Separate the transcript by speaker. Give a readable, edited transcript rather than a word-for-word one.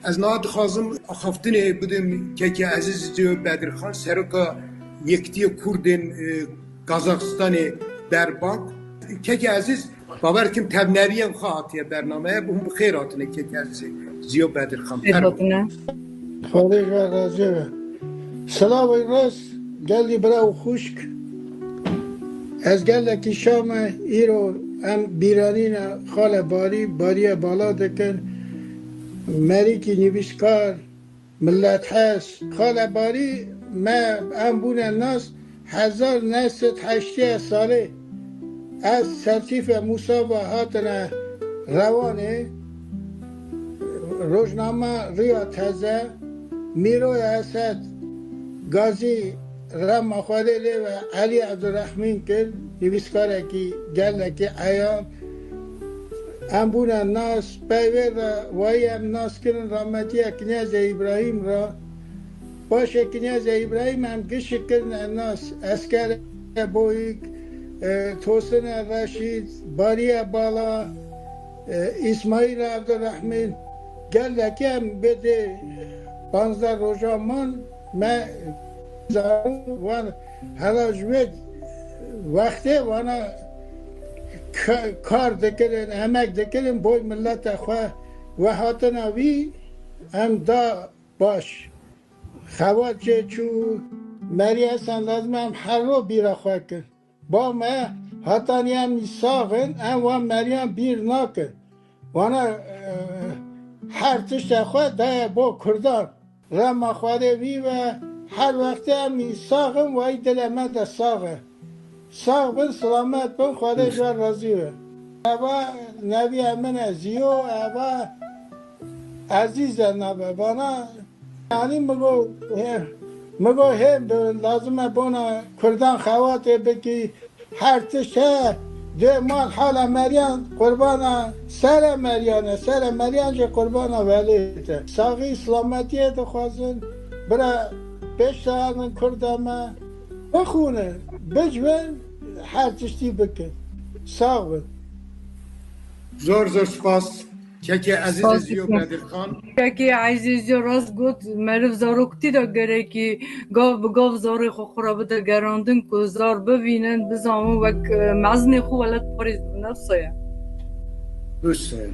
Speaker 1: از نهاد خازم خفتنی بودم که عزیز جو بدرخان سرکا یکتی کردن قازاقستان درباک که عزیز باور کم تبنریم خواهد برنامه به هم خیراتونه که عزیز زیو بدرخان
Speaker 2: خیراتونه
Speaker 3: خواهش و راجبه سلام راست گلی برا خوشک از گل که شام ایرو ام بیرانین خال باری بالا دکن مری که نویسکار ملت هست خال باری ما ام بونه ناس 1980 ساله از سرتیف موسی و هاتن روانه روزنامه ریا تازه میروی اسد گازی رم خواده لی و علی عبدالرحمن کرد نویسکاره که گله که ایام ام بونه ناس پیوه را وای ام ناس کرن رحمتی کنیز ابراهیم را باشه کنیز ابراهیم هم گش کرن ناس اسکر بویک توسن رشید باری بالا اسماعیل عبدالرحمن گله که هم بده 15 روزامان ما وان هلا جوید وقتی وانا کار دکرن همک دکرن بوی ملت خواه و هاتنا وی هم دا باش خواد چه چو مری هستن لازم هم هر رو بیرا خواه کن با ما هاتانی هم ساغن هم وان مری هم بیر ناکن وانا هر تشت خواه دا با کردان رما خواده وی و هر وقت هم ساغن و ای دل من دا ساغن ساغ بن سلامت بن خواده جوار رازی و اوه نبی امن زیو اوه عزیز نبه بانا یعنی مگو هم لازمه بونا کردان خواته بکی هر تشه ده مال حال مریان قربان سر مریان جه قربان ولیده ساقی سلامتیه ده خوازن برا بشتغلن کردامه بخونه بجون هر تشتی بکن ساق بد
Speaker 1: زور سپاس که عزیز زیو بدرخان
Speaker 2: که عزیز راست گفت مرف زاروکتی دا گره که گاو به گاو زاری خو خورا بده گراندن که زار ببینن بزامون وک مزن خو ولد پاریز نفسه
Speaker 1: بسه